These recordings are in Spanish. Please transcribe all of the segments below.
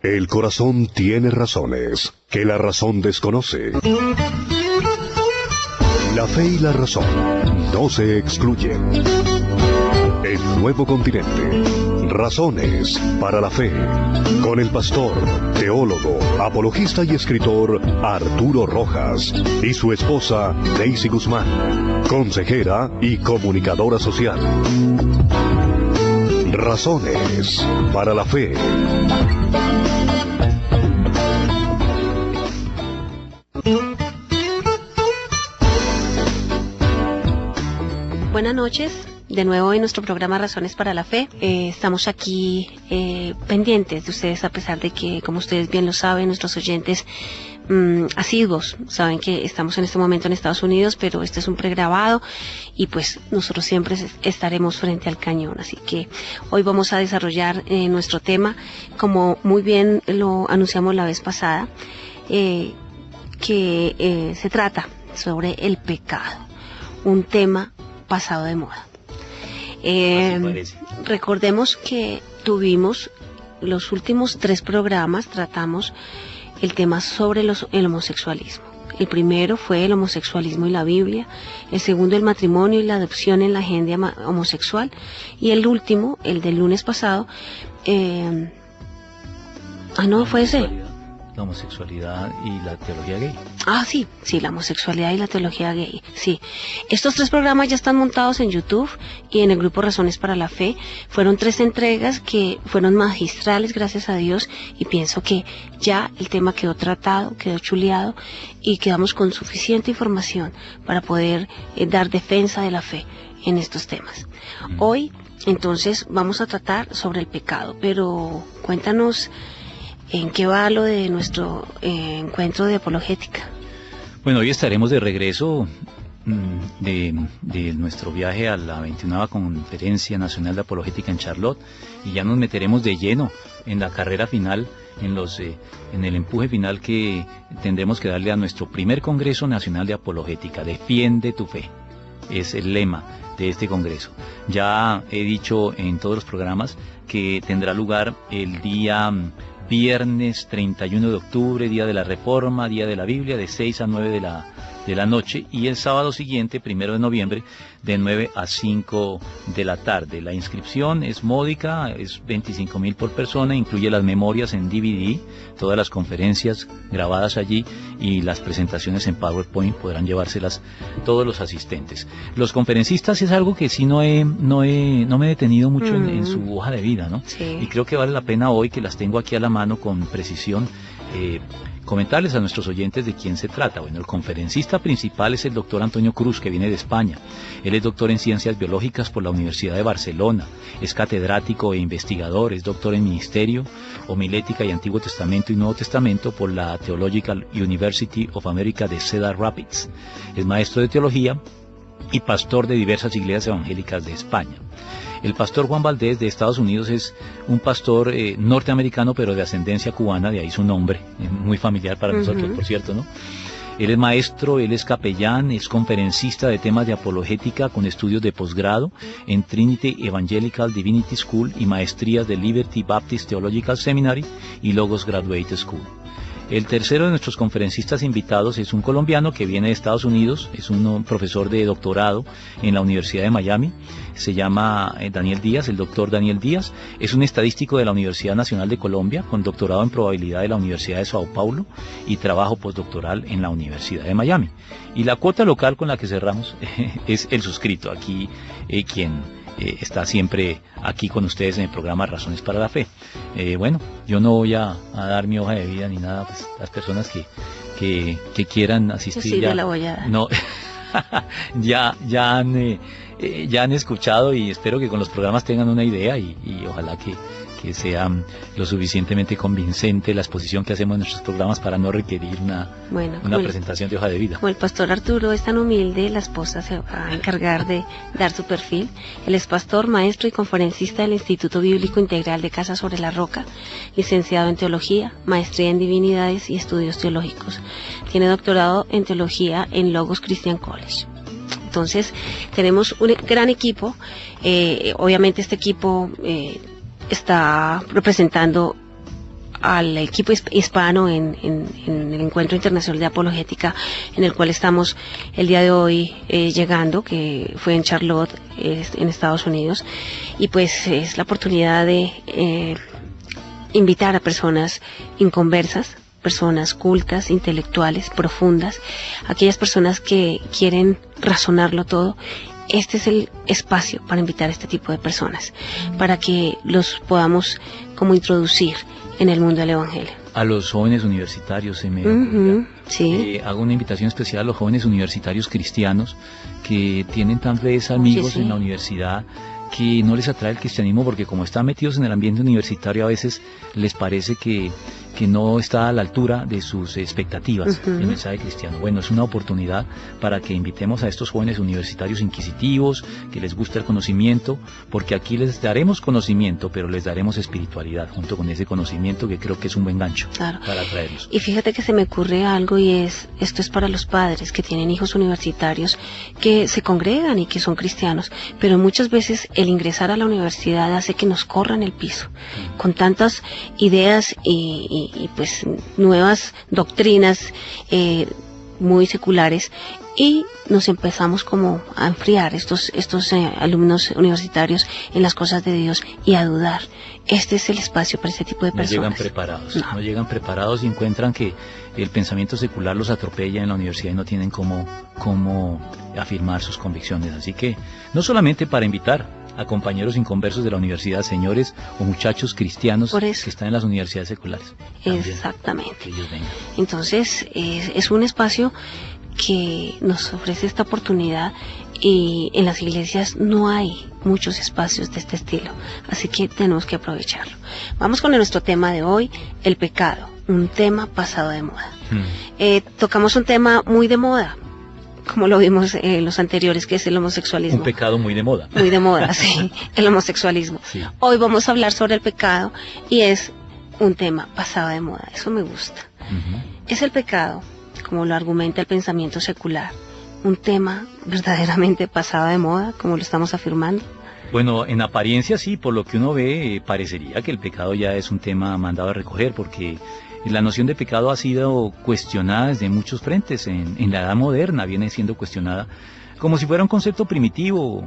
El corazón tiene razones que la razón desconoce. La fe y la razón no se excluyen. El nuevo continente. Razones para la fe. Con el pastor, teólogo, apologista y escritor Arturo Rojas y su esposa Daisy Guzmán, consejera y comunicadora social. Razones para la fe. Buenas noches, de nuevo en nuestro programa Razones para la Fe. Estamos aquí pendientes de ustedes, a pesar de que, como ustedes bien lo saben, nuestros oyentes asiduos saben que estamos en este momento en Estados Unidos, pero este es un pregrabado y pues nosotros siempre estaremos frente al cañón. Así que hoy vamos a desarrollar nuestro tema, como muy bien lo anunciamos la vez pasada, que se trata sobre el pecado, un tema pasado de moda. Recordemos que tuvimos los últimos 3 programas, tratamos el tema sobre el homosexualismo. El primero fue el homosexualismo y la Biblia, el segundo el matrimonio y la adopción en la agenda homosexual, y el último, el del lunes pasado, fue ese. La homosexualidad y la teología gay. Sí, la homosexualidad y la teología gay, sí. Estos 3 programas ya están montados en YouTube y en el grupo Razones para la Fe. Fueron 3 entregas que fueron magistrales, gracias a Dios, y pienso que ya el tema quedó tratado, quedó chuleado y quedamos con suficiente información para poder dar defensa de la fe en estos temas. Hoy, entonces, vamos a tratar sobre el pecado, pero cuéntanos ¿en qué va lo de nuestro encuentro de apologética? Bueno, hoy estaremos de regreso de nuestro viaje a la 21ª Conferencia Nacional de Apologética en Charlotte, y ya nos meteremos de lleno en la carrera final, en el empuje final que tendremos que darle a nuestro primer Congreso Nacional de Apologética. Defiende tu fe, es el lema de este congreso. Ya he dicho en todos los programas que tendrá lugar el día viernes 31 de octubre, día de la Reforma, día de la Biblia, de 6 a 9 de la noche, y el sábado siguiente, 1 de noviembre, de 9 a 5 de la tarde. La inscripción es módica, es 25.000 por persona, incluye las memorias en DVD, todas las conferencias grabadas allí y las presentaciones en PowerPoint podrán llevárselas todos los asistentes. Los conferencistas es algo que sí no me he detenido mucho en su hoja de vida, ¿no? Sí. Y creo que vale la pena hoy, que las tengo aquí a la mano con precisión, comentarles a nuestros oyentes de quién se trata. Bueno, el conferencista principal es el doctor Antonio Cruz, que viene de España. Él es doctor en Ciencias Biológicas por la Universidad de Barcelona, es catedrático e investigador, es doctor en Ministerio, Homilética y Antiguo Testamento y Nuevo Testamento por la Theological University of America de Cedar Rapids. Es maestro de teología y pastor de diversas iglesias evangélicas de España. El pastor Juan Valdés de Estados Unidos es un pastor norteamericano, pero de ascendencia cubana, de ahí su nombre, muy familiar para nosotros, por cierto, ¿no? Él es maestro, él es capellán, es conferencista de temas de apologética con estudios de posgrado en Trinity Evangelical Divinity School y maestrías de Liberty Baptist Theological Seminary y Logos Graduate School. El tercero de nuestros conferencistas invitados es un colombiano que viene de Estados Unidos, es un profesor de doctorado en la Universidad de Miami, se llama Daniel Díaz, el doctor Daniel Díaz, es un estadístico de la Universidad Nacional de Colombia, con doctorado en probabilidad de la Universidad de Sao Paulo y trabajo postdoctoral en la Universidad de Miami. Y la cuota local con la que cerramos es el suscrito, aquí quien está siempre aquí con ustedes en el programa Razones para la Fe. Bueno, yo no voy a dar mi hoja de vida ni nada, pues las personas que quieran asistir sí, ya, la voy a dar. No, ya han escuchado, y espero que con los programas tengan una idea y ojalá que sea lo suficientemente convincente la exposición que hacemos en nuestros programas para no requerir una presentación de hoja de vida. Como el pastor Arturo es tan humilde, la esposa se va a encargar de dar su perfil. Él es pastor, maestro y conferencista del Instituto Bíblico Integral de Casa sobre la Roca, licenciado en Teología, maestría en Divinidades y Estudios Teológicos. Tiene doctorado en Teología en Logos Christian College. Entonces, tenemos un gran equipo. Obviamente este equipo está representando al equipo hispano en el Encuentro Internacional de Apologética, en el cual estamos el día de hoy llegando, que fue en Charlotte, en Estados Unidos, y pues es la oportunidad de invitar a personas inconversas, personas cultas, intelectuales, profundas, aquellas personas que quieren razonarlo todo. Este es el espacio para invitar a este tipo de personas, para que los podamos como introducir en el mundo del Evangelio. A los jóvenes universitarios se me sí. Hago una invitación especial a los jóvenes universitarios cristianos que tienen tal vez amigos en la universidad que no les atrae el cristianismo porque como están metidos en el ambiente universitario a veces les parece que no está a la altura de sus expectativas el mensaje cristiano. Bueno, es una oportunidad para que invitemos a estos jóvenes universitarios inquisitivos, que les gusta el conocimiento, porque aquí les daremos conocimiento, pero les daremos espiritualidad junto con ese conocimiento, que creo que es un buen gancho para atraerlos. Y fíjate que se me ocurre algo, y esto es para los padres que tienen hijos universitarios que se congregan y que son cristianos, pero muchas veces el ingresar a la universidad hace que nos corran el piso con tantas ideas y pues nuevas doctrinas muy seculares, y nos empezamos como a enfriar estos alumnos universitarios en las cosas de Dios y a dudar. Este es el espacio para este tipo de personas. No llegan preparados y encuentran que el pensamiento secular los atropella en la universidad y no tienen cómo afirmar sus convicciones. Así que no solamente para invitar a compañeros inconversos de la universidad, señores o muchachos cristianos que están en las universidades seculares. Exactamente. Que ellos vengan. Entonces es un espacio que nos ofrece esta oportunidad, y en las iglesias no hay muchos espacios de este estilo, así que tenemos que aprovecharlo. Vamos con nuestro tema de hoy, el pecado, un tema pasado de moda. Tocamos un tema muy de moda, como lo vimos en los anteriores, que es el homosexualismo. Un pecado muy de moda. Muy de moda, sí, el homosexualismo. Sí. Hoy vamos a hablar sobre el pecado, y es un tema pasado de moda, eso me gusta. Es el pecado, como lo argumenta el pensamiento secular, un tema verdaderamente pasado de moda, como lo estamos afirmando. Bueno, en apariencia sí, por lo que uno ve, parecería que el pecado ya es un tema mandado a recoger, porque la noción de pecado ha sido cuestionada desde muchos frentes. En la edad moderna viene siendo cuestionada como si fuera un concepto primitivo,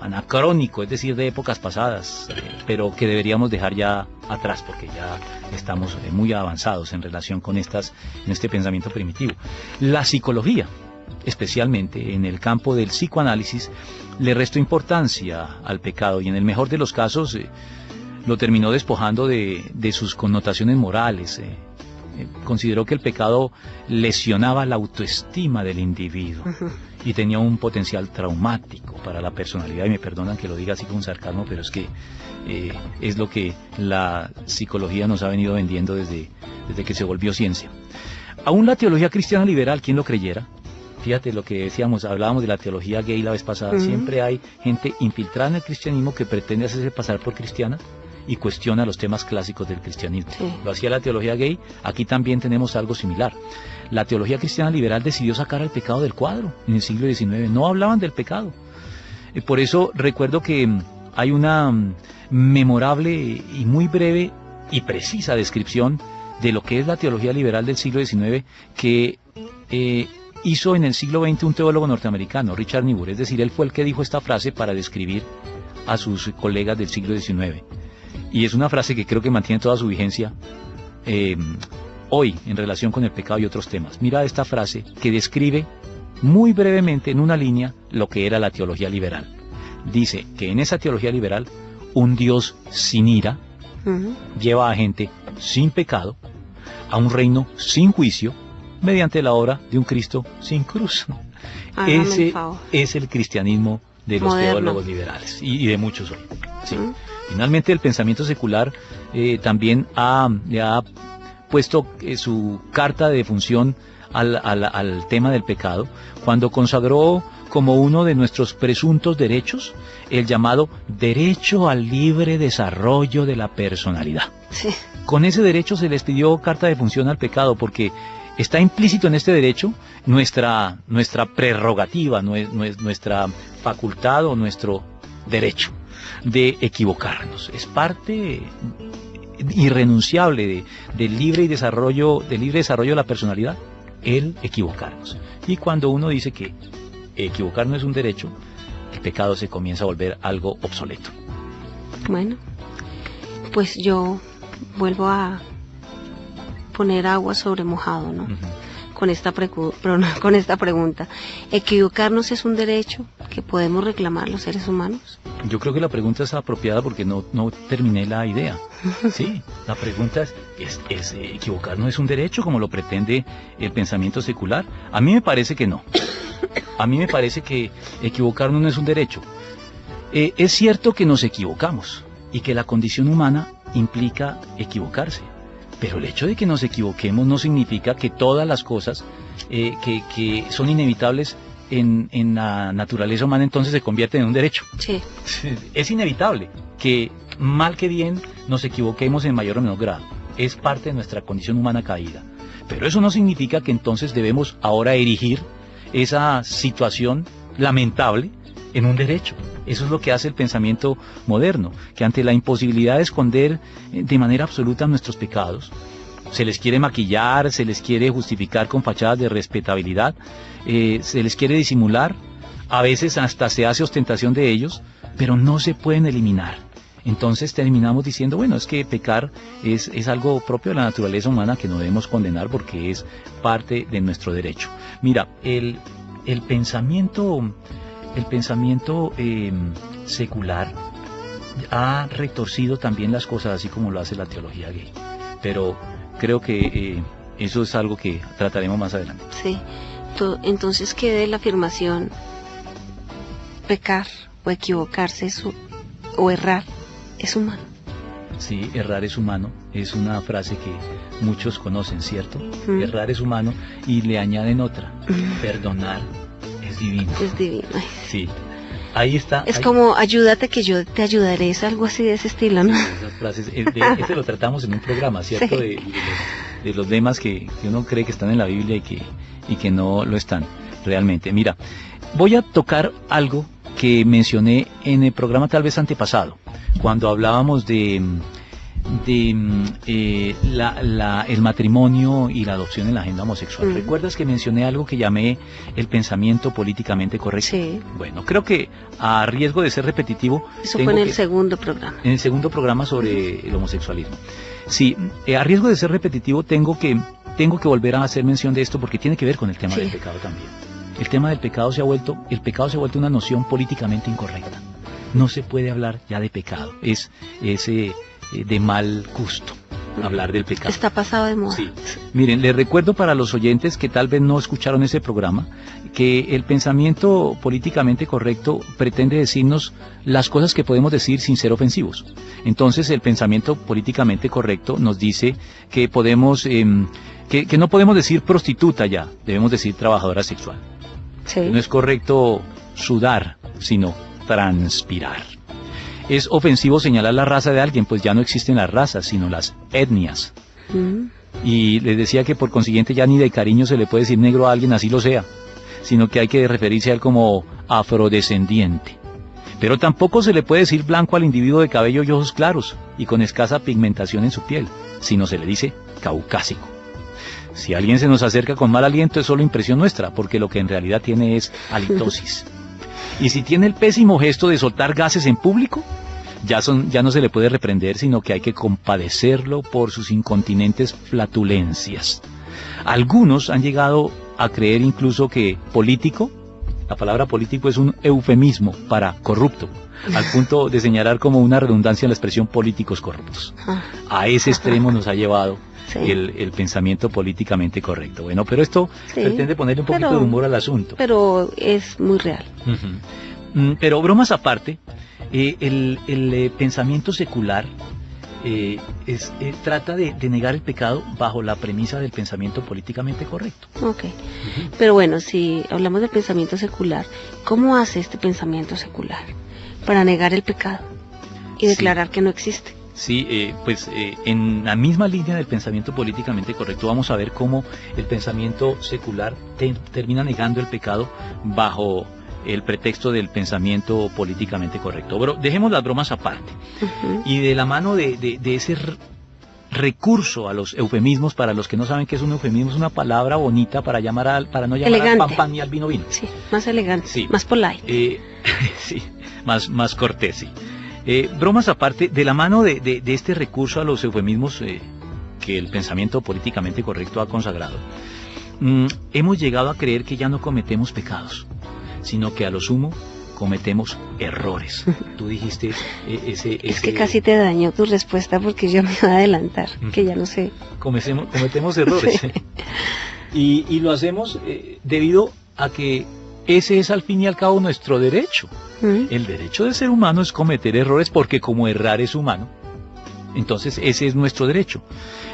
anacrónico, es decir, de épocas pasadas, pero que deberíamos dejar ya atrás porque ya estamos muy avanzados en relación con en este pensamiento primitivo. La psicología, especialmente en el campo del psicoanálisis, le restó importancia al pecado y en el mejor de los casos lo terminó despojando de sus connotaciones morales. Consideró que el pecado lesionaba la autoestima del individuo y tenía un potencial traumático para la personalidad, y me perdonan que lo diga así con sarcasmo, pero es que es lo que la psicología nos ha venido vendiendo desde que se volvió ciencia. Aún la teología cristiana liberal, ¿quién lo creyera? Fíjate lo que decíamos, hablábamos de la teología gay la vez pasada. Siempre hay gente infiltrada en el cristianismo que pretende hacerse pasar por cristiana y cuestiona los temas clásicos del cristianismo. Sí. Lo hacía la teología gay, aquí también tenemos algo similar. La teología cristiana liberal decidió sacar al pecado del cuadro en el siglo XIX, no hablaban del pecado. Por eso recuerdo que hay una memorable y muy breve y precisa descripción de lo que es la teología liberal del siglo XIX que hizo en el siglo XX un teólogo norteamericano, Richard Niebuhr. Es decir, él fue el que dijo esta frase para describir a sus colegas del siglo XIX. Y es una frase que creo que mantiene toda su vigencia hoy en relación con el pecado y otros temas. Mira esta frase que describe muy brevemente en una línea lo que era la teología liberal. Dice que en esa teología liberal un Dios sin ira lleva a gente sin pecado a un reino sin juicio mediante la obra de un Cristo sin cruz. Ese es el cristianismo de los teólogos liberales y de muchos hoy. Sí. Finalmente el pensamiento secular también le ha puesto su carta de defunción al tema del pecado cuando consagró como uno de nuestros presuntos derechos el llamado derecho al libre desarrollo de la personalidad. Sí. Con ese derecho se les pidió carta de defunción al pecado porque está implícito en este derecho nuestra prerrogativa, nuestra facultad o nuestro derecho de equivocarnos. Es parte irrenunciable del libre desarrollo de la personalidad, el equivocarnos. Y cuando uno dice que equivocarnos es un derecho, el pecado se comienza a volver algo obsoleto. Bueno, pues yo vuelvo a poner agua sobre mojado, ¿no? Con esta pregunta. ¿Equivocarnos es un derecho que podemos reclamar los seres humanos? Yo creo que la pregunta es apropiada porque no terminé la idea. Sí, la pregunta es ¿equivocarnos es un derecho como lo pretende el pensamiento secular? A mí me parece que no. A mí me parece que equivocarnos no es un derecho. Es cierto que nos equivocamos y que la condición humana implica equivocarse. Pero el hecho de que nos equivoquemos no significa que todas las cosas que son inevitables en la naturaleza humana entonces se convierten en un derecho. Sí. Es inevitable que, mal que bien, nos equivoquemos en mayor o menor grado. Es parte de nuestra condición humana caída. Pero eso no significa que entonces debemos ahora erigir esa situación lamentable en un derecho. Eso es lo que hace el pensamiento moderno, que ante la imposibilidad de esconder de manera absoluta nuestros pecados, se les quiere maquillar, se les quiere justificar con fachadas de respetabilidad, se les quiere disimular, a veces hasta se hace ostentación de ellos, pero no se pueden eliminar. Entonces terminamos diciendo, bueno, es que pecar es algo propio de la naturaleza humana que no debemos condenar porque es parte de nuestro derecho. Mira, el pensamiento secular ha retorcido también las cosas así como lo hace la teología gay, pero creo que eso es algo que trataremos más adelante. Sí, entonces quede la afirmación: pecar o equivocarse o errar es humano. Sí, errar es humano, es una frase que muchos conocen, ¿cierto? Errar es humano, y le añaden otra: perdonar es divino. Es divino. Ay. Sí, ahí está. Es ahí. Como ayúdate que yo te ayudaré, es algo así de ese estilo, ¿no? Sí, esas frases, este lo tratamos en un programa, ¿cierto? Sí. De los lemas que uno cree que están en la Biblia y que no lo están realmente. Mira, voy a tocar algo que mencioné en el programa tal vez antepasado, cuando hablábamos de el matrimonio y la adopción en la agenda homosexual. ¿Recuerdas que mencioné algo que llamé el pensamiento políticamente correcto? Sí. Bueno, creo que a riesgo de ser repetitivo... Eso fue en el segundo programa. En el segundo programa sobre el homosexualismo. Sí, a riesgo de ser repetitivo tengo que volver a hacer mención de esto porque tiene que ver con el tema del pecado también. El tema del pecado se ha vuelto una noción políticamente incorrecta. No se puede hablar ya de pecado. Es de mal gusto hablar del pecado. Está pasado de moda. Sí. Miren, les recuerdo para los oyentes que tal vez no escucharon ese programa, que el pensamiento políticamente correcto pretende decirnos las cosas que podemos decir sin ser ofensivos. Entonces el pensamiento políticamente correcto nos dice que podemos, que no podemos decir prostituta ya, debemos decir trabajadora sexual. Sí. No es correcto sudar, sino transpirar. Es ofensivo señalar la raza de alguien, pues ya no existen las razas, sino las etnias. Y les decía que por consiguiente ya ni de cariño se le puede decir negro a alguien, así lo sea, sino que hay que referirse a él como afrodescendiente. Pero tampoco se le puede decir blanco al individuo de cabello y ojos claros y con escasa pigmentación en su piel, sino se le dice caucásico. Si alguien se nos acerca con mal aliento es solo impresión nuestra, porque lo que en realidad tiene es halitosis. Y si tiene el pésimo gesto de soltar gases en público, ya no se le puede reprender, sino que hay que compadecerlo por sus incontinentes flatulencias. Algunos han llegado a creer incluso que político, la palabra político es un eufemismo para corrupto, al punto de señalar como una redundancia la expresión políticos corruptos. A ese extremo nos ha llevado el pensamiento políticamente correcto. Bueno, pero esto pretende ponerle un poquito de humor al asunto. Pero es muy real. Pero bromas aparte, el pensamiento secular trata de negar el pecado bajo la premisa del pensamiento políticamente correcto. Ok. Pero bueno, si hablamos del pensamiento secular, ¿cómo hace este pensamiento secular para negar el pecado y declarar que no existe? Sí, en la misma línea del pensamiento políticamente correcto vamos a ver cómo el pensamiento secular termina negando el pecado bajo el pretexto del pensamiento políticamente correcto. Pero dejemos las bromas aparte. Y de la mano de recurso a los eufemismos. Para los que no saben qué es un eufemismo, es una palabra bonita para no llamar elegante. al pan pan ni al vino vino. Sí, más elegante, Sí. más polite. Sí, más cortés, sí. Bromas aparte, de la mano de este recurso a los eufemismos que el pensamiento políticamente correcto ha consagrado, hemos llegado a creer que ya no cometemos pecados, sino que a lo sumo cometemos errores. Tú dijiste Es que casi te dañó tu respuesta porque yo me iba a adelantar, que ya no sé. cometemos errores. Y lo hacemos debido a que ese es al fin y al cabo nuestro derecho. El derecho del ser humano es cometer errores, porque como errar es humano, entonces ese es nuestro derecho.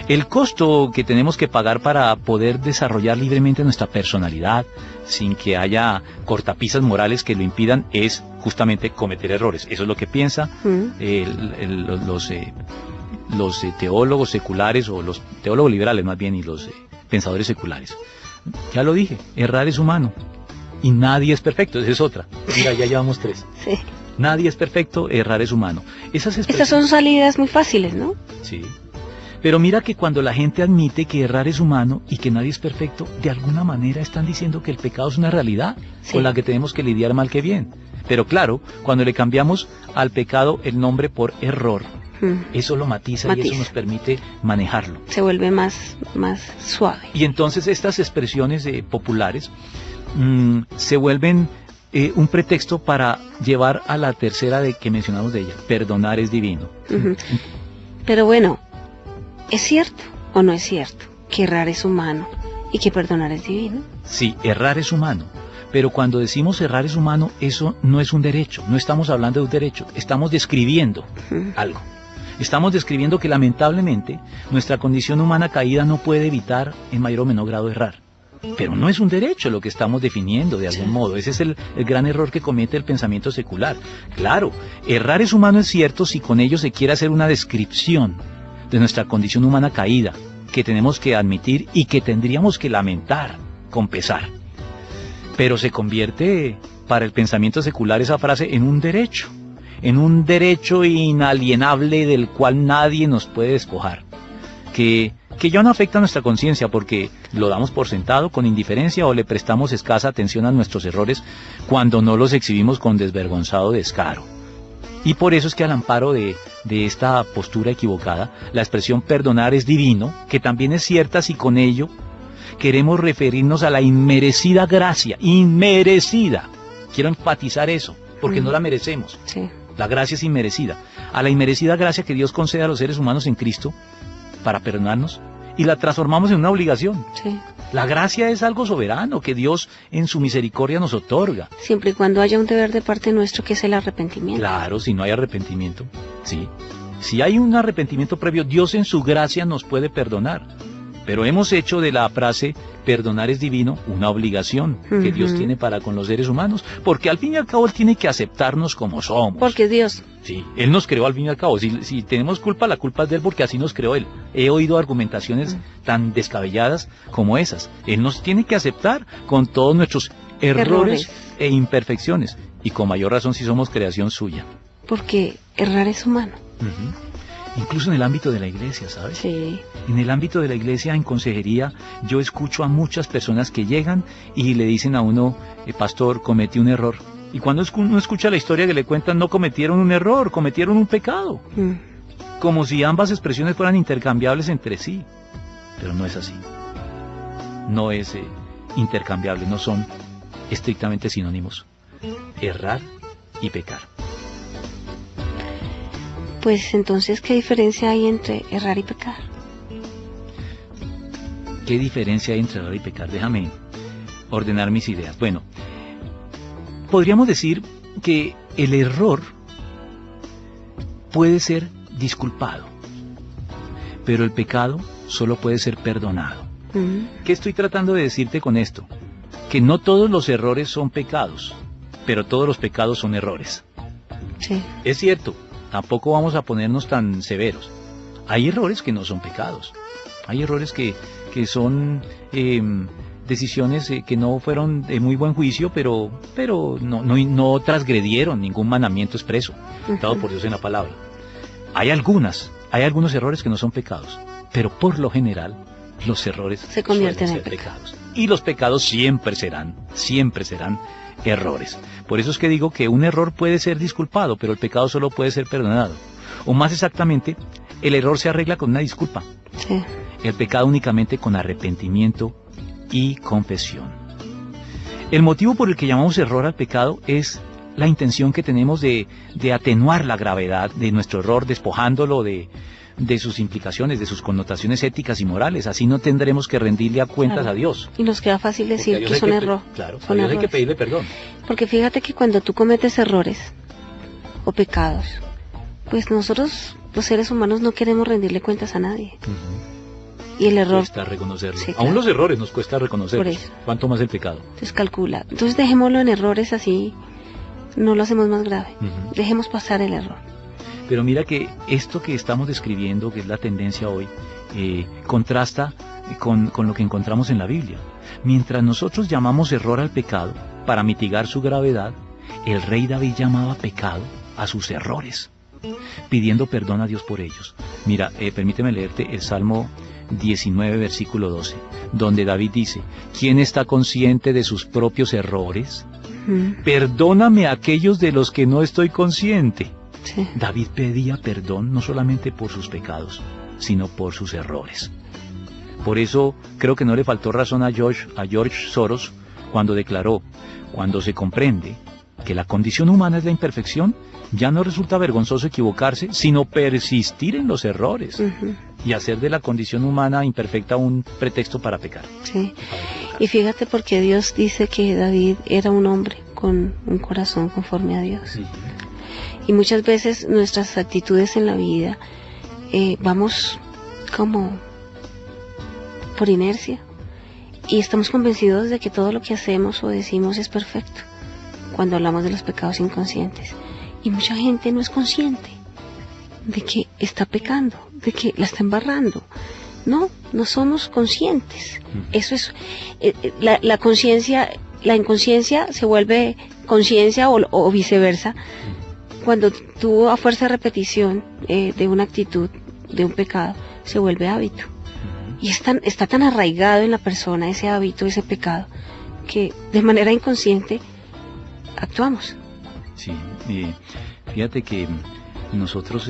El costo que tenemos que pagar para poder desarrollar libremente nuestra personalidad sin que haya cortapisas morales que lo impidan es justamente cometer errores. Eso es lo que piensa los teólogos seculares, o los teólogos liberales más bien, y los pensadores seculares. Ya lo dije, errar es humano y nadie es perfecto. Esa es otra. Mira, ya llevamos 3. Sí. Nadie es perfecto, errar es humano. Estas son salidas muy fáciles, ¿no? Sí. Pero mira que cuando la gente admite que errar es humano y que nadie es perfecto, de alguna manera están diciendo que el pecado es una realidad con la que tenemos que lidiar mal que bien. Pero claro, cuando le cambiamos al pecado el nombre por error, eso lo matiza y eso nos permite manejarlo. Se vuelve más suave. Y entonces estas expresiones populares se vuelven un pretexto para llevar a la tercera que mencionamos de ella: perdonar es divino. Pero bueno, ¿es cierto o no es cierto que errar es humano y que perdonar es divino? Sí, errar es humano, pero cuando decimos errar es humano, eso no es un derecho, no estamos hablando de un derecho, estamos describiendo algo. Estamos describiendo que lamentablemente nuestra condición humana caída no puede evitar en mayor o menor grado errar. Pero no es un derecho lo que estamos definiendo de algún modo. Ese es el gran error que comete el pensamiento secular. Claro, errar es humano, es cierto, si con ello se quiere hacer una descripción de nuestra condición humana caída, que tenemos que admitir y que tendríamos que lamentar con pesar. Pero se convierte para el pensamiento secular esa frase en un derecho inalienable del cual nadie nos puede despojar, que ya no afecta a nuestra conciencia porque lo damos por sentado con indiferencia o le prestamos escasa atención a nuestros errores cuando no los exhibimos con desvergonzado descaro. Y por eso es que al amparo de esta postura equivocada, la expresión perdonar es divino, que también es cierta si con ello queremos referirnos a la inmerecida gracia, inmerecida. Quiero enfatizar eso, porque no la merecemos. Sí. La gracia es inmerecida. A la inmerecida gracia que Dios concede a los seres humanos en Cristo para perdonarnos, y la transformamos en una obligación. Sí. La gracia es algo soberano que Dios en su misericordia nos otorga. Siempre y cuando haya un deber de parte nuestro, que es el arrepentimiento. Claro, si no hay arrepentimiento, sí. Si hay un arrepentimiento previo, Dios en su gracia nos puede perdonar. Pero hemos hecho de la frase perdonar es divino una obligación que Dios tiene para con los seres humanos, porque al fin y al cabo Él tiene que aceptarnos como somos. Porque Dios. Sí, Él nos creó al fin y al cabo. Si tenemos culpa, la culpa es de Él porque así nos creó Él. He oído argumentaciones tan descabelladas como esas. Él nos tiene que aceptar con todos nuestros errores e imperfecciones, y con mayor razón si somos creación suya. Porque errar es humano. Incluso en el ámbito de la iglesia, ¿sabes? Sí. En el ámbito de la iglesia, en consejería, yo escucho a muchas personas que llegan y le dicen a uno: pastor, cometí un error. Y cuando uno escucha la historia que le cuentan, no cometieron un error, cometieron un pecado. Como si ambas expresiones fueran intercambiables entre sí. Pero no es así. No es intercambiable, no son estrictamente sinónimos. Errar y pecar. Pues entonces, ¿qué diferencia hay entre errar y pecar? ¿Qué diferencia hay entre errar y pecar? Déjame ordenar mis ideas. Bueno, podríamos decir que el error puede ser disculpado, pero el pecado solo puede ser perdonado. ¿Qué estoy tratando de decirte con esto? Que no todos los errores son pecados, pero todos los pecados son errores. Sí. Es cierto. Tampoco vamos a ponernos tan severos. Hay errores que no son pecados. Hay errores que son decisiones que no fueron de muy buen juicio, pero no transgredieron ningún mandamiento expreso dado por Dios en la palabra. Hay algunos errores que no son pecados, pero por lo general los errores se convierten suelen en ser pecados. Y los pecados siempre serán errores. Por eso es que digo que un error puede ser disculpado, pero el pecado solo puede ser perdonado. O más exactamente, el error se arregla con una disculpa. Sí. El pecado únicamente con arrepentimiento y confesión. El motivo por el que llamamos error al pecado es la intención que tenemos de atenuar la gravedad de nuestro error, despojándolo de sus implicaciones, de sus connotaciones éticas y morales. Así no tendremos que rendirle a cuentas Claro. a Dios. Y nos queda fácil decir que son errores. Claro, Son a Dios hay que errores. pedirle perdón. Porque fíjate que cuando tú cometes errores o pecados, pues nosotros, los seres humanos, no queremos rendirle cuentas a nadie. Y el error, Cuesta reconocerlo. Sí, Aún claro. los errores nos cuesta reconocerlos. Por eso. ¿Cuánto más el pecado? entonces calcula. Entonces dejémoslo en errores así, no lo hacemos más grave. Dejemos pasar el error. Pero mira que esto que estamos describiendo, que es la tendencia hoy, contrasta con lo que encontramos en la Biblia. Mientras nosotros llamamos error al pecado, para mitigar su gravedad, el rey David llamaba pecado a sus errores, pidiendo perdón a Dios por ellos. Mira, permíteme leerte el Salmo 19, versículo 12, donde David dice: ¿quién está consciente de sus propios errores? Perdóname a aquellos de los que no estoy consciente. Sí. David pedía perdón no solamente por sus pecados, sino por sus errores. Por eso creo que no le faltó razón a George Soros cuando declaró: cuando se comprende que la condición humana es la imperfección, ya no resulta vergonzoso equivocarse, sino persistir en los errores y hacer de la condición humana imperfecta un pretexto para pecar. Sí. Y fíjate porque Dios dice que David era un hombre con un corazón conforme a Dios. Sí. Y muchas veces nuestras actitudes en la vida vamos como por inercia y estamos convencidos de que todo lo que hacemos o decimos es perfecto cuando hablamos de los pecados inconscientes. Y mucha gente no es consciente de que está pecando, de que la está embarrando. No somos conscientes. Eso es la conciencia, la inconsciencia se vuelve conciencia o viceversa. Cuando tú, a fuerza de repetición de una actitud, de un pecado, se vuelve hábito. Y está tan arraigado en la persona ese hábito, ese pecado, que de manera inconsciente actuamos. Sí, fíjate que nosotros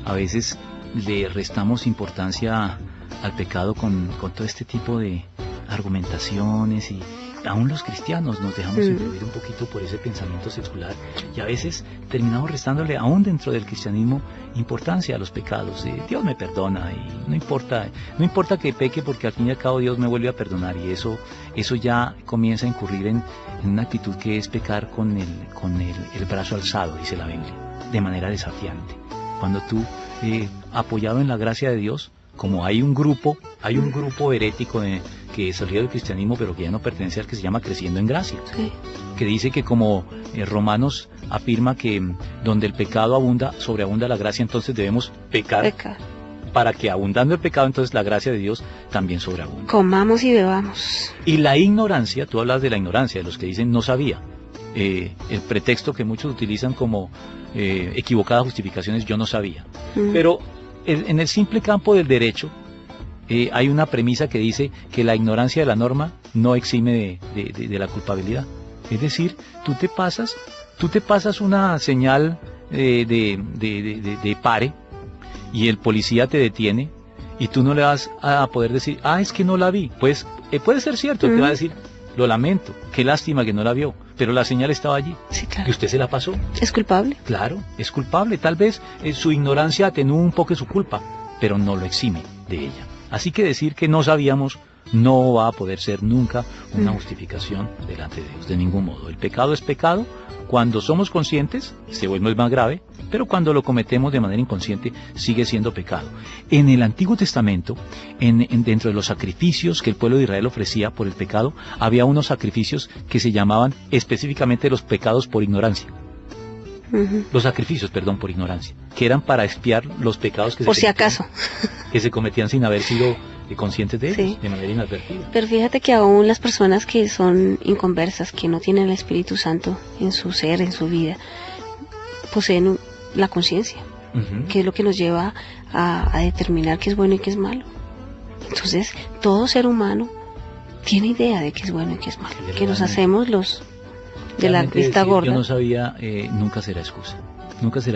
a veces le restamos importancia al pecado con todo este tipo de argumentaciones, y aún los cristianos nos dejamos influir un poquito por ese pensamiento secular, y a veces terminamos restándole aún dentro del cristianismo importancia a los pecados. Dios me perdona y no importa que peque, porque al fin y al cabo Dios me vuelve a perdonar, y eso ya comienza a incurrir en una actitud que es pecar con el brazo alzado, dice la Biblia, de manera desafiante. Cuando tú, apoyado en la gracia de Dios, como hay un grupo herético que salió del cristianismo pero que ya no pertenece al, que se llama Creciendo en Gracia, Sí. que dice que como Romanos afirma que donde el pecado abunda, sobreabunda la gracia, entonces debemos pecar para que, abundando el pecado, entonces la gracia de Dios también sobreabunda. Comamos y bebamos. Y la ignorancia, tú hablas de la ignorancia, de los que dicen no sabía, el pretexto que muchos utilizan como equivocada justificación es yo no sabía. Pero en el simple campo del derecho hay una premisa que dice que la ignorancia de la norma no exime de la culpabilidad. Es decir, tú te pasas una señal de pare y el policía te detiene y tú no le vas a poder decir, es que no la vi. Pues puede ser cierto, te va a decir, lo lamento, qué lástima que no la vio, pero la señal estaba allí. Sí, claro. Y usted se la pasó. ¿Es culpable? Claro, es culpable. Tal vez su ignorancia atenúa un poco su culpa, pero no lo exime de ella. Así que decir que no sabíamos no va a poder ser nunca una justificación delante de Dios, de ningún modo. El pecado es pecado. Cuando somos conscientes, se vuelve más grave, pero cuando lo cometemos de manera inconsciente, sigue siendo pecado. En el Antiguo Testamento, dentro de los sacrificios que el pueblo de Israel ofrecía por el pecado, había unos sacrificios que se llamaban específicamente los pecados por ignorancia. Los sacrificios, por ignorancia, que eran para expiar los pecados que se cometían sin haber sido conscientes de ellos, de manera inadvertida. Pero fíjate que aún las personas que son inconversas, que no tienen el Espíritu Santo en su ser, en su vida, poseen la conciencia. que es lo que nos lleva a determinar qué es bueno y qué es malo. Entonces, todo ser humano tiene idea de qué es bueno y qué es malo, que nos hacemos los de la Realmente vista decir, gorda. Yo no sabía, nunca será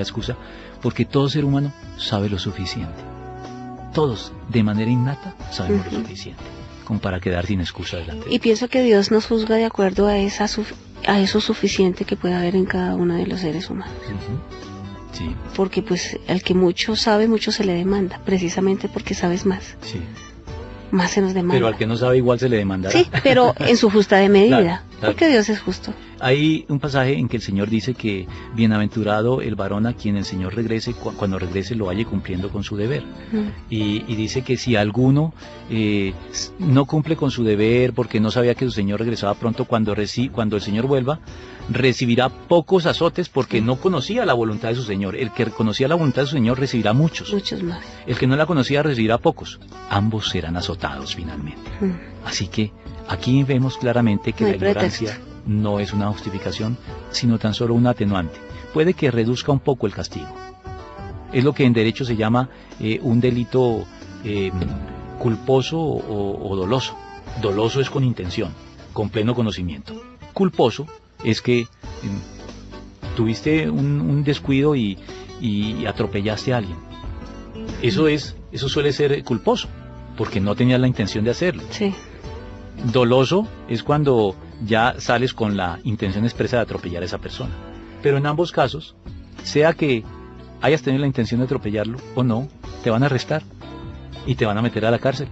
excusa, porque todo ser humano sabe lo suficiente. Todos, de manera innata, sabemos lo suficiente, como para quedar sin excusa delante de Y pienso que Dios nos juzga de acuerdo a eso suficiente que puede haber en cada uno de los seres humanos. Sí, Porque pues el que mucho sabe, mucho se le demanda, precisamente porque sabes más. sí. Más se nos demanda. Pero al que no sabe igual se le demandará. Sí, pero en su justa de medida, Claro. porque Dios es justo. Hay un pasaje en que el Señor dice que bienaventurado el varón a quien el Señor regrese, cuando regrese lo halle cumpliendo con su deber. Y dice que si alguno no cumple con su deber porque no sabía que su Señor regresaba pronto, cuando el Señor vuelva, recibirá pocos azotes porque no conocía la voluntad de su Señor. El que conocía la voluntad de su Señor recibirá muchos. Muchos más. El que no la conocía recibirá pocos. Ambos serán azotados finalmente. Así que aquí vemos claramente que No la hay pretexto. ignorancia no es una justificación, sino tan solo un atenuante. Puede que reduzca un poco el castigo. Es lo que en derecho se llama un delito culposo o doloso. Doloso es con intención, con pleno conocimiento. Culposo es que tuviste un descuido y atropellaste a alguien. Eso suele ser culposo, porque no tenías la intención de hacerlo. Sí. Doloso es cuando ya sales con la intención expresa de atropellar a esa persona. Pero en ambos casos, sea que hayas tenido la intención de atropellarlo o no, te van a arrestar y te van a meter a la cárcel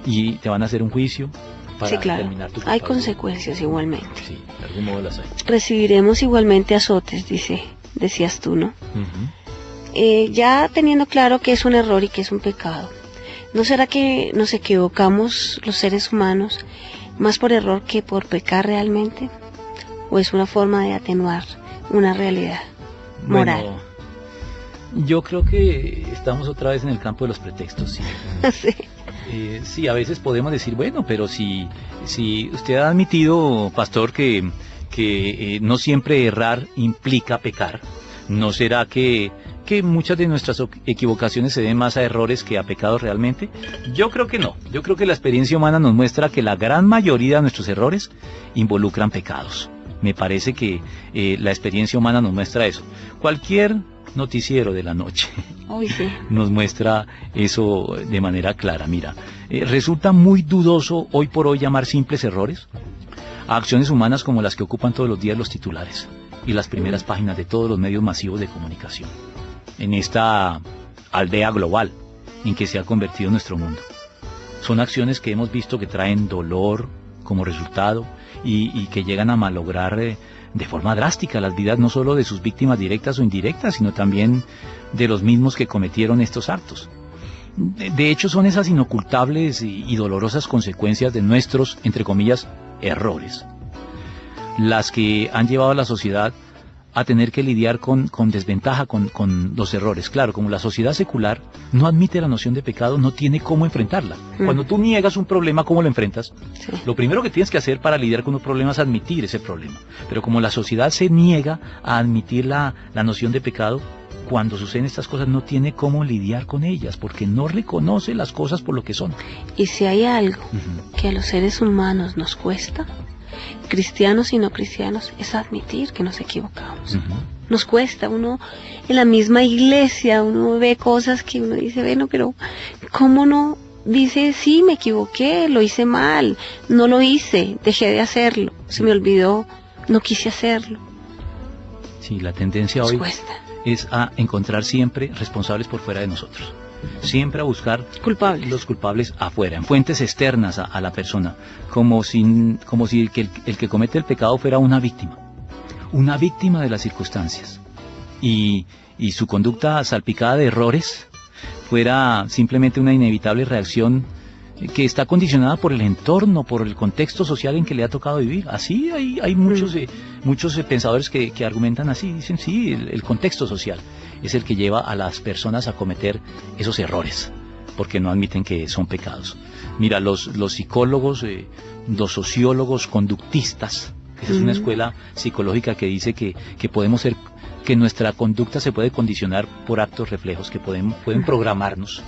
y te van a hacer un juicio para Sí, claro. determinar tu Hay culpabilidad. consecuencias igualmente. Sí, de algún modo las hay. Recibiremos igualmente azotes, decías tú, ¿no? Ya teniendo claro que es un error y que es un pecado, ¿no será que nos equivocamos los seres humanos más por error que por pecar realmente? ¿O es una forma de atenuar una realidad moral? Bueno, yo creo que estamos otra vez en el campo de los pretextos. Sí. Sí. Sí, a veces podemos decir, bueno, pero si usted ha admitido, pastor, que no siempre errar implica pecar, ¿no será que muchas de nuestras equivocaciones se deben más a errores que a pecados realmente? Yo creo que no. Yo creo que la experiencia humana nos muestra que la gran mayoría de nuestros errores involucran pecados. Me parece que la experiencia humana nos muestra eso. Cualquier noticiero de la noche Uy, sí. nos muestra eso de manera clara. Mira, resulta muy dudoso hoy por hoy llamar simples errores a acciones humanas como las que ocupan todos los días los titulares y las primeras páginas de todos los medios masivos de comunicación, en esta aldea global en que se ha convertido nuestro mundo. Son acciones que hemos visto que traen dolor como resultado y que llegan a malograr de forma drástica las vidas no solo de sus víctimas directas o indirectas, sino también de los mismos que cometieron estos actos. De hecho, son esas inocultables y dolorosas consecuencias de nuestros, entre comillas, errores, las que han llevado a la sociedad a tener que lidiar con desventaja, con los errores. Claro, como la sociedad secular no admite la noción de pecado, no tiene cómo enfrentarla. Cuando tú niegas un problema, ¿cómo lo enfrentas? Sí. Lo primero que tienes que hacer para lidiar con un problema es admitir ese problema. Pero como la sociedad se niega a admitir la noción de pecado, cuando suceden estas cosas no tiene cómo lidiar con ellas, porque no reconoce las cosas por lo que son. Y si hay algo que a los seres humanos nos cuesta, cristianos y no cristianos, es admitir que nos equivocamos. Nos cuesta, uno en la misma iglesia, uno ve cosas que uno dice, bueno, pero ¿cómo no? Dice, sí, me equivoqué, lo hice mal, no lo hice, dejé de hacerlo, se me olvidó, no quise hacerlo. Sí, la tendencia Nos hoy cuesta. es a encontrar siempre responsables por fuera de nosotros. Siempre a buscar Culpables. los culpables afuera, en fuentes externas a la persona, como si el que comete el pecado fuera una víctima de las circunstancias, y su conducta salpicada de errores fuera simplemente una inevitable reacción que está condicionada por el entorno, por el contexto social en que le ha tocado vivir. Así hay muchos pensadores que argumentan así, dicen sí, el contexto social es el que lleva a las personas a cometer esos errores, porque no admiten que son pecados. Mira, los psicólogos, los sociólogos conductistas, esa es una escuela psicológica que dice que podemos ser que nuestra conducta se puede condicionar por actos reflejos que pueden programarnos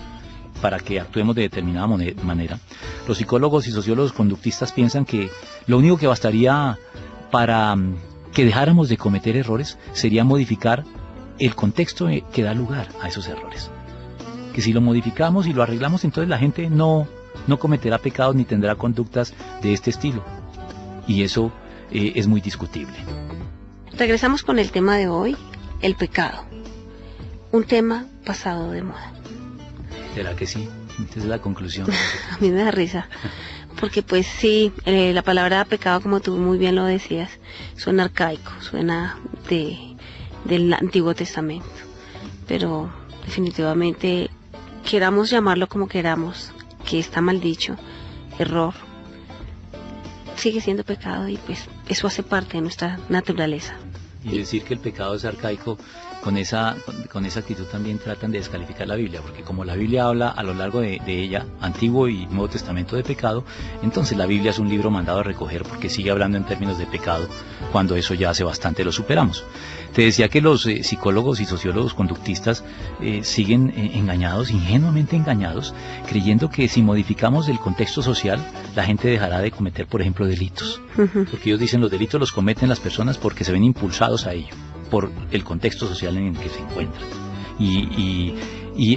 para que actuemos de determinada manera. Los psicólogos y sociólogos conductistas piensan que lo único que bastaría para que dejáramos de cometer errores sería modificar el contexto que da lugar a esos errores. Que si lo modificamos y lo arreglamos, entonces la gente no cometerá pecados ni tendrá conductas de este estilo. Y eso es muy discutible. Regresamos con el tema de hoy, el pecado. Un tema pasado de moda. ¿Será que sí? Esa es la conclusión. A mí me da risa. Porque pues sí, la palabra pecado, como tú muy bien lo decías, suena arcaico, suena del Antiguo Testamento. Pero definitivamente, queramos llamarlo como queramos, que está mal dicho, error, sigue siendo pecado y pues eso hace parte de nuestra naturaleza. Y decir que el pecado es arcaico, con esa actitud también tratan de descalificar la Biblia, porque como la Biblia habla a lo largo de ella, Antiguo y Nuevo Testamento, de pecado, entonces la Biblia es un libro mandado a recoger, porque sigue hablando en términos de pecado, cuando eso ya hace bastante lo superamos. Te decía que los psicólogos y sociólogos conductistas siguen engañados, ingenuamente engañados, creyendo que si modificamos el contexto social, la gente dejará de cometer, por ejemplo, delitos. Porque ellos dicen los delitos los cometen las personas porque se ven impulsados a ello, por el contexto social en el que se encuentran. Y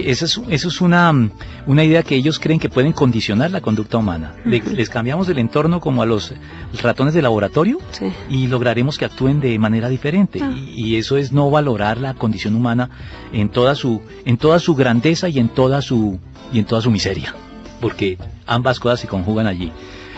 eso es una idea que ellos creen que pueden condicionar la conducta humana. Les cambiamos el entorno como a los ratones de laboratorio, sí, y lograremos que actúen de manera diferente. Y eso es no valorar la condición humana en toda su grandeza y en toda su miseria, porque ambas cosas se conjugan allí.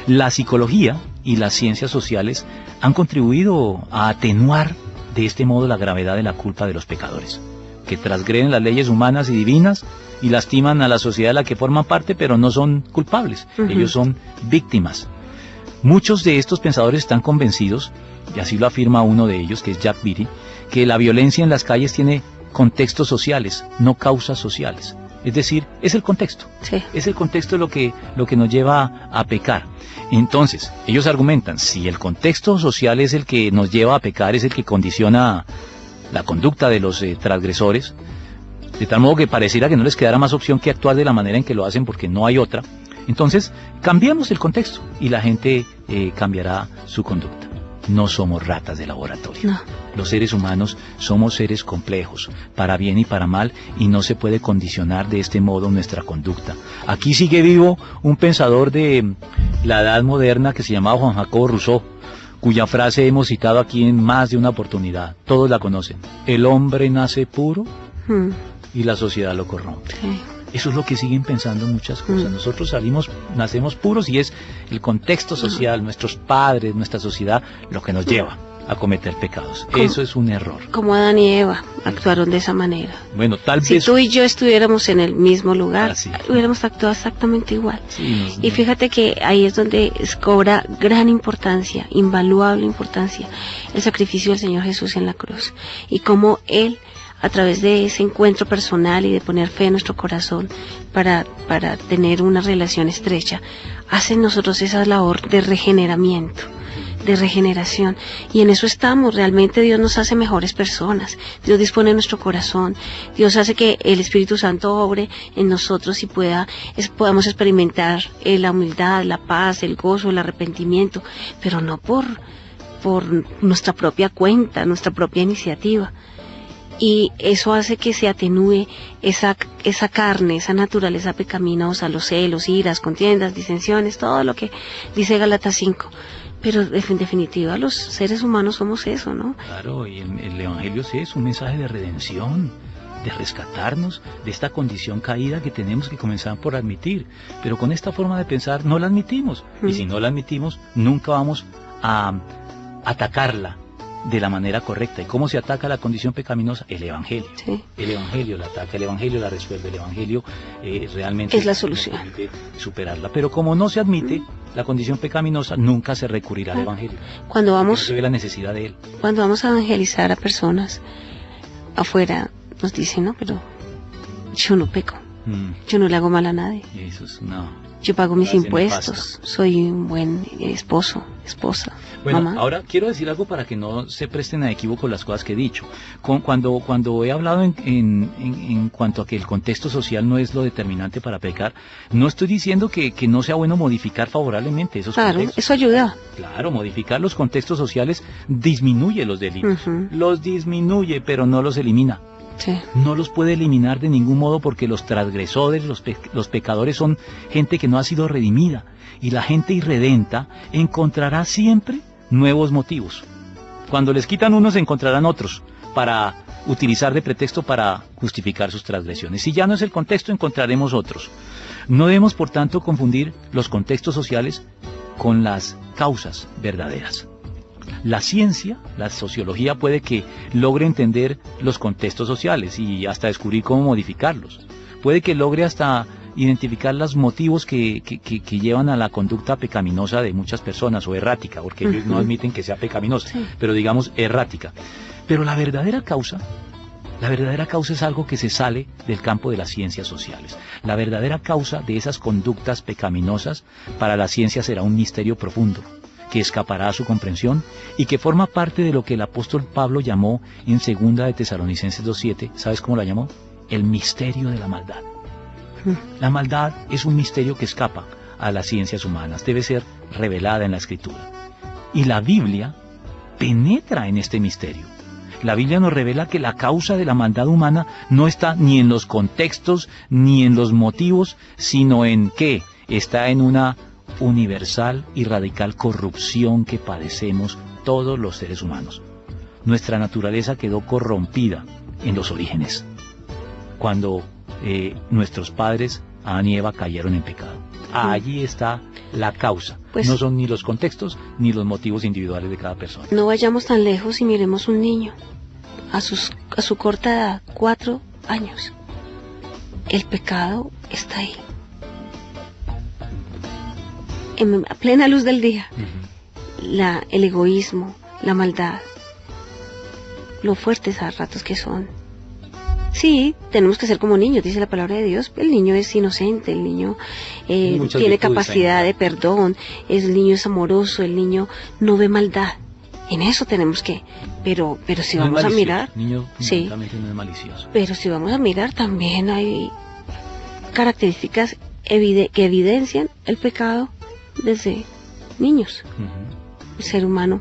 La psicología y las ciencias sociales han contribuido a atenuar de este modo la gravedad de la culpa de los pecadores, que transgreden las leyes humanas y divinas y lastiman a la sociedad de la que forman parte, pero no son culpables, ellos son víctimas. Muchos de estos pensadores están convencidos, y así lo afirma uno de ellos, que es Jack Beatty, que la violencia en las calles tiene contextos sociales, no causas sociales. Es decir, es el contexto, sí, es el contexto lo que nos lleva a pecar. Entonces, ellos argumentan, si el contexto social es el que nos lleva a pecar, es el que condiciona la conducta de los transgresores, de tal modo que pareciera que no les quedara más opción que actuar de la manera en que lo hacen porque no hay otra, entonces cambiamos el contexto y la gente cambiará su conducta. No somos ratas de laboratorio. No. Los seres humanos somos seres complejos, para bien y para mal, y no se puede condicionar de este modo nuestra conducta. Aquí sigue vivo un pensador de la edad moderna que se llamaba Juan Jacobo Rousseau, cuya frase hemos citado aquí en más de una oportunidad. Todos la conocen. El hombre nace puro y la sociedad lo corrompe. Sí. Eso es lo que siguen pensando muchas cosas. Nosotros nacemos puros y es el contexto social, nuestros padres, nuestra sociedad, lo que nos lleva a cometer pecados. Eso es un error. Como Adán y Eva actuaron de esa manera. Bueno, tal vez... Si tú y yo estuviéramos en el mismo lugar, hubiéramos actuado exactamente igual. Sí, y fíjate que ahí es donde cobra gran importancia, invaluable importancia, el sacrificio del Señor Jesús en la cruz. Y cómo Él, a través de ese encuentro personal y de poner fe en nuestro corazón para tener una relación estrecha, hace en nosotros esa labor de regeneramiento, de regeneración, y en eso estamos. Realmente Dios nos hace mejores personas, Dios dispone nuestro corazón, Dios hace que el Espíritu Santo obre en nosotros y podamos experimentar la humildad, la paz, el gozo, el arrepentimiento, pero no por nuestra propia cuenta, nuestra propia iniciativa. Y eso hace que se atenúe esa carne, esa naturaleza pecaminosa, los celos, iras, contiendas, disensiones, todo lo que dice Gálatas 5. Pero en definitiva los seres humanos somos eso, ¿no? Claro, y el Evangelio sí es un mensaje de redención, de rescatarnos de esta condición caída que tenemos que comenzar por admitir. Pero con esta forma de pensar no la admitimos. Y si no la admitimos, nunca vamos a atacarla de la manera correcta. ¿Y cómo se ataca la condición pecaminosa? El Evangelio. Sí. El Evangelio la ataca, el Evangelio la resuelve, el Evangelio realmente es la solución. Superarla. Pero como no se admite la condición pecaminosa, nunca se recurrirá al Evangelio. Cuando vamos, se ve la necesidad de él. Cuando vamos a evangelizar a personas afuera, nos dicen, no, pero yo no peco. Yo no le hago mal a nadie. Eso es una... Yo pago mis frase impuestos, nefasta. soy un buen esposo, esposa, Bueno, mamá. ahora quiero decir algo para que no se presten a equívoco las cosas que he dicho. Cuando he hablado en cuanto a que el contexto social no es lo determinante para pecar, no estoy diciendo que no sea bueno modificar favorablemente esos Claro, contextos. eso ayuda. Claro, modificar los contextos sociales disminuye los delitos. Ujú. Los disminuye, pero no los elimina. Sí. No los puede eliminar de ningún modo porque los transgresores, los pecadores son gente que no ha sido redimida. Y la gente irredenta encontrará siempre nuevos motivos. Cuando les quitan unos encontrarán otros para utilizar de pretexto para justificar sus transgresiones. Si ya no es el contexto, encontraremos otros. No debemos, por tanto, confundir los contextos sociales con las causas verdaderas. La ciencia, la sociología, puede que logre entender los contextos sociales y hasta descubrir cómo modificarlos. Puede que logre hasta identificar los motivos que llevan a la conducta pecaminosa de muchas personas, o errática, porque ellos no admiten que sea pecaminosa, Sí. pero digamos errática. Pero la verdadera causa es algo que se sale del campo de las ciencias sociales. La verdadera causa de esas conductas pecaminosas para la ciencia será un misterio profundo, que escapará a su comprensión y que forma parte de lo que el apóstol Pablo llamó en 2 de Tesalonicenses 2:7, ¿sabes cómo la llamó? El misterio de la maldad. La maldad es un misterio que escapa a las ciencias humanas, debe ser revelada en la Escritura. Y la Biblia penetra en este misterio. La Biblia nos revela que la causa de la maldad humana no está ni en los contextos ni en los motivos, sino en ¿qué? Está en una universal y radical corrupción que padecemos todos los seres humanos. Nuestra naturaleza quedó corrompida en los orígenes, cuando nuestros padres, Adán y Eva, cayeron en pecado. Allí está la causa. Pues- no son ni los contextos ni los motivos individuales de cada persona. No vayamos tan lejos y miremos un niño a su corta edad, 4 años. El pecado está ahí, a plena luz del día. El egoísmo, la maldad, lo fuertes a ratos que son. Sí, tenemos que ser como niños, dice la palabra de Dios. El niño es inocente, el niño Muchas tiene virtudes capacidad ahí. de perdón, el niño es amoroso, el niño no ve maldad. En eso tenemos que, pero si No es vamos a malicioso. mirar, El niño sí. fundamentalmente no es malicioso. pero si vamos a mirar también hay características que evidencian el pecado desde niños. Ujú. El ser humano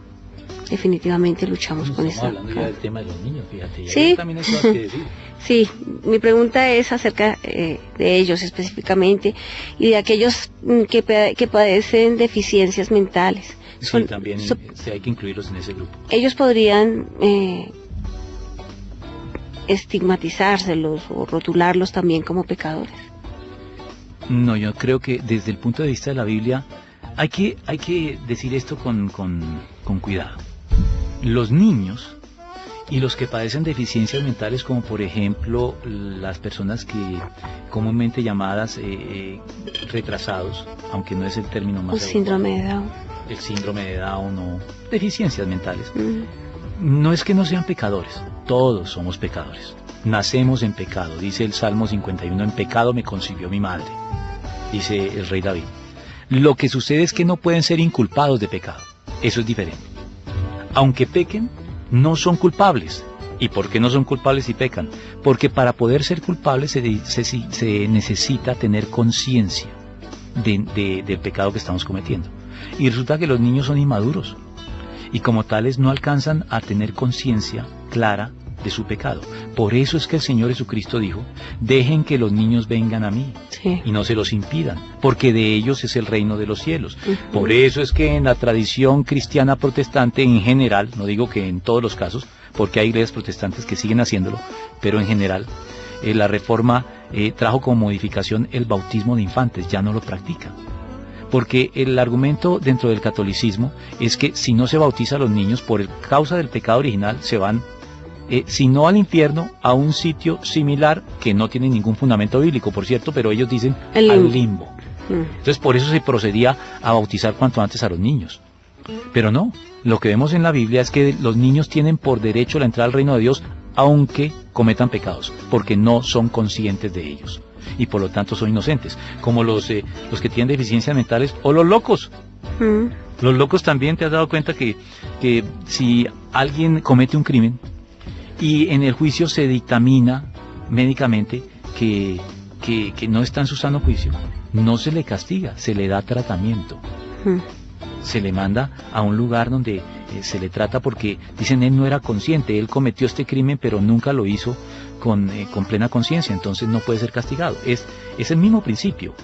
definitivamente luchamos con Estamos esta. hablando ya del tema de los niños, fíjate. Y Sí. ahí también hay cosas que decir. Sí, mi pregunta es acerca de ellos específicamente y de aquellos que padecen deficiencias mentales. Sí, también sí, hay que incluirlos en ese grupo. Ellos podrían estigmatizárselos o rotularlos también como pecadores. No, yo creo que desde el punto de vista de la Biblia hay que decir esto con cuidado. Los niños y los que padecen deficiencias mentales, como por ejemplo las personas que comúnmente llamadas retrasados, aunque no es el término más Un síndrome de Down. el síndrome de Down o deficiencias mentales, Mm. no es que no sean pecadores, todos somos pecadores. Nacemos en pecado, dice el Salmo 51, en pecado me concibió mi madre, dice el rey David. Lo que sucede es que no pueden ser inculpados de pecado, eso es diferente. Aunque pequen, no son culpables. ¿Y por qué no son culpables si pecan? Porque para poder ser culpables se necesita tener conciencia del pecado que estamos cometiendo. Y resulta que los niños son inmaduros y como tales no alcanzan a tener conciencia clara de su pecado. Por eso es que el Señor Jesucristo dijo, dejen que los niños vengan a mí Sí. y no se los impidan, porque de ellos es el reino de los cielos. Ujú. Por eso es que en la tradición cristiana protestante en general, no digo que en todos los casos, porque hay iglesias protestantes que siguen haciéndolo, pero en general la Reforma trajo como modificación el bautismo de infantes, ya no lo practica. Porque el argumento dentro del catolicismo es que si no se bautiza a los niños por causa del pecado original, se van, si no al infierno, a un sitio similar que no tiene ningún fundamento bíblico, por cierto, pero ellos dicen El limbo. al limbo. Mm. Entonces por eso se procedía a bautizar cuanto antes a los niños. Pero no, lo que vemos en la Biblia es que los niños tienen por derecho la entrada al reino de Dios, aunque cometan pecados, porque no son conscientes de ellos. y por lo tanto son inocentes, como los que tienen deficiencias mentales o los locos. Los locos también, te has dado cuenta que si alguien comete un crimen y en el juicio se dictamina médicamente que no está en su sano juicio, no se le castiga, se le da tratamiento. Se le manda a un lugar donde se le trata porque dicen él no era consciente, él cometió este crimen pero nunca lo hizo con plena conciencia, entonces no puede ser castigado. Es el mismo principio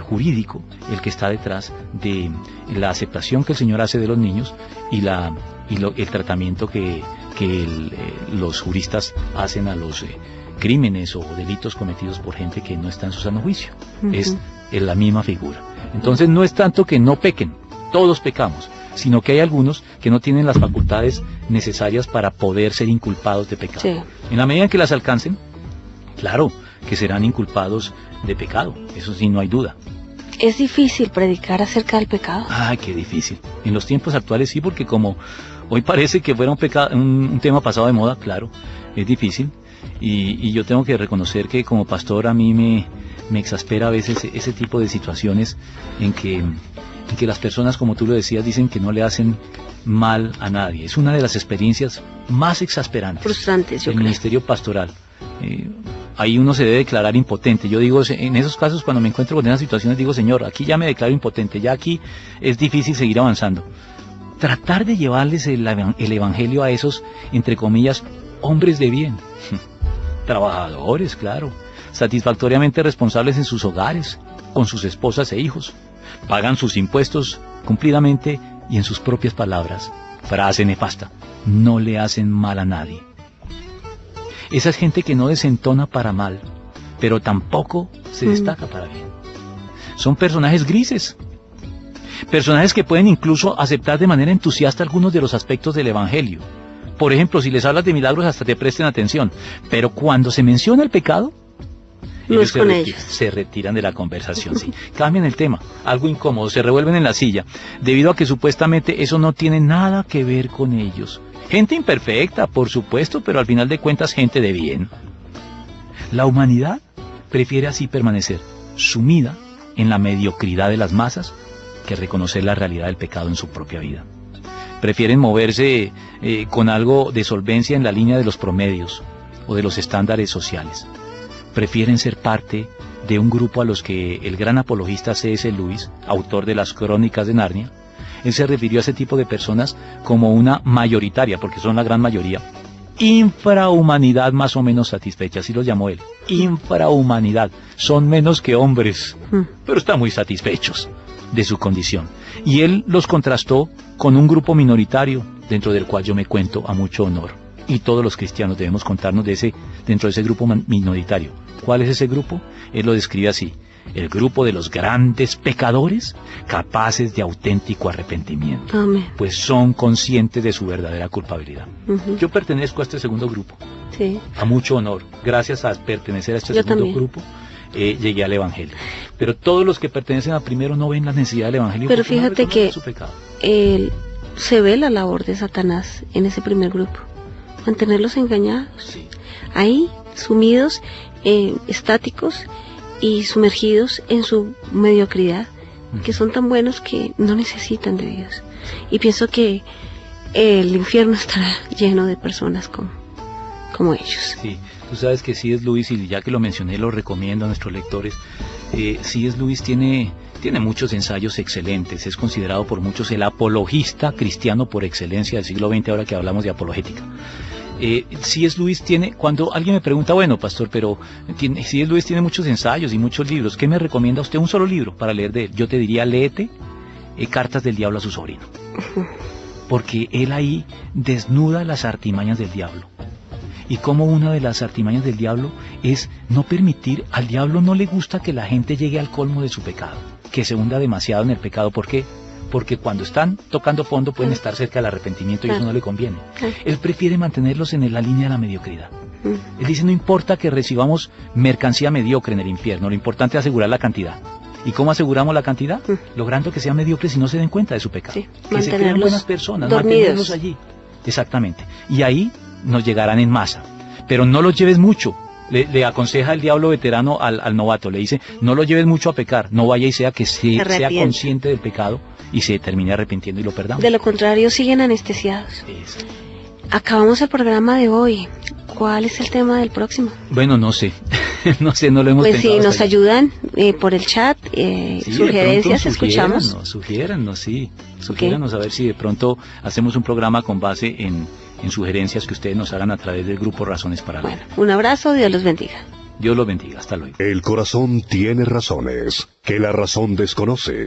jurídico el que está detrás de la aceptación que el Señor hace de los niños y el tratamiento que los juristas hacen a los crímenes o delitos cometidos por gente que no está en su sano juicio. Es la misma figura. Entonces no es tanto que no pequen, todos pecamos, sino que hay algunos que no tienen las facultades necesarias para poder ser inculpados de pecado. Sí. En la medida en que las alcancen, claro que serán inculpados de pecado, eso sí, no hay duda. ¿Es difícil predicar acerca del pecado? Ay, qué difícil. En los tiempos actuales sí, porque como hoy parece que fuera un tema pasado de moda, claro, es difícil. Y yo tengo que reconocer que como pastor a mí me exaspera a veces ese tipo de situaciones en que las personas, como tú lo decías, dicen que no le hacen mal a nadie. Es una de las experiencias más exasperantes, frustrantes, yo del creo. ministerio pastoral. Ahí uno se debe declarar impotente. Yo digo, en esos casos, cuando me encuentro con esas situaciones, digo, Señor, aquí ya me declaro impotente, ya aquí es difícil seguir avanzando. Tratar de llevarles el evangelio a esos, entre comillas, hombres de bien, trabajadores, claro, satisfactoriamente responsables en sus hogares, con sus esposas e hijos, pagan sus impuestos cumplidamente y en sus propias palabras, frase nefasta, no le hacen mal a nadie. Esa es gente que no desentona para mal, pero tampoco se destaca para bien. Son personajes grises, personajes que pueden incluso aceptar de manera entusiasta algunos de los aspectos del evangelio. Por ejemplo, si les hablas de milagros hasta te presten atención, pero cuando se menciona el pecado, ellos se retiran de la conversación, sí. Cambian el tema, algo incómodo, se revuelven en la silla, debido a que supuestamente eso no tiene nada que ver con ellos. Gente imperfecta, por supuesto, pero al final de cuentas gente de bien. La humanidad prefiere así permanecer sumida en la mediocridad de las masas que reconocer la realidad del pecado en su propia vida. Prefieren moverse con algo de solvencia en la línea de los promedios o de los estándares sociales. Prefieren ser parte de un grupo a los que el gran apologista C.S. Lewis, autor de las Crónicas de Narnia, él se refirió a ese tipo de personas como una mayoritaria, porque son la gran mayoría, infrahumanidad más o menos satisfecha, así los llamó él, infrahumanidad, son menos que hombres, pero están muy satisfechos de su condición. Y él los contrastó con un grupo minoritario, dentro del cual yo me cuento a mucho honor. Y todos los cristianos debemos contarnos dentro de ese grupo minoritario. ¿Cuál es ese grupo? Él lo describe así: el grupo de los grandes pecadores capaces de auténtico arrepentimiento. Amén. Pues son conscientes de su verdadera culpabilidad. Yo pertenezco a este segundo grupo. Sí. A mucho honor. Gracias a pertenecer a este segundo grupo, llegué al Evangelio. Pero todos los que pertenecen al primero no ven la necesidad del Evangelio. Pero fíjate que su pecado. Se ve la labor de Satanás en ese primer grupo. Mantenerlos engañados. Sí. Ahí, sumidos, estáticos y sumergidos en su mediocridad, que son tan buenos que no necesitan de Dios. Y pienso que el infierno estará lleno de personas como ellos. Sí, tú sabes que C.S. Lewis, y ya que lo mencioné, lo recomiendo a nuestros lectores. C.S. Lewis tiene muchos ensayos excelentes, es considerado por muchos el apologista cristiano por excelencia del siglo XX, ahora que hablamos de apologética. C.S. Lewis tiene, cuando alguien me pregunta, bueno, pastor, pero C.S. Lewis tiene muchos ensayos y muchos libros, ¿qué me recomienda usted? Un solo libro para leer de él. Yo te diría, léete Cartas del Diablo a su sobrino, porque él ahí desnuda las artimañas del diablo. Y como una de las artimañas del diablo es no permitir, al diablo no le gusta que la gente llegue al colmo de su pecado, que se hunda demasiado en el pecado. ¿Por qué? Porque cuando están tocando fondo pueden estar cerca del arrepentimiento y eso no le conviene. Él prefiere mantenerlos en la línea de la mediocridad. Él dice, no importa que recibamos mercancía mediocre en el infierno, lo importante es asegurar la cantidad. ¿Y cómo aseguramos la cantidad? Logrando que sean mediocres y no se den cuenta de su pecado. Sí, que se crean buenas personas, mantenerlos allí. Exactamente. Y ahí nos llegarán en masa. Pero no los lleves mucho, Le aconseja el diablo veterano al novato, le dice, no lo lleves mucho a pecar, no vaya y sea que sea consciente del pecado y se termine arrepintiendo y lo perdamos. De lo contrario, siguen anestesiados. Eso. Acabamos el programa de hoy. ¿Cuál es el tema del próximo? Bueno, no sé, no lo hemos pensado. Pues si nos ayudan por el chat, sí, sugerencias, escuchamos. Sugiérannos, a ver si de pronto hacemos un programa con base en sugerencias que ustedes nos hagan a través del grupo Razones para la Fe. Bueno, un abrazo, Dios los bendiga. Dios los bendiga, hasta luego. El corazón tiene razones que la razón desconoce.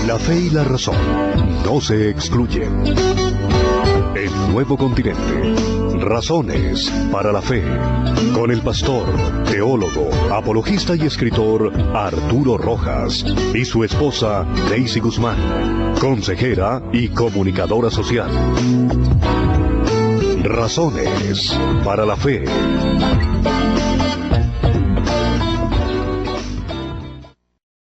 La fe y la razón no se excluyen. El nuevo continente. Razones para la fe. Con el pastor, teólogo, apologista y escritor Arturo Rojas y su esposa Daisy Guzmán, consejera y comunicadora social. Razones para la fe.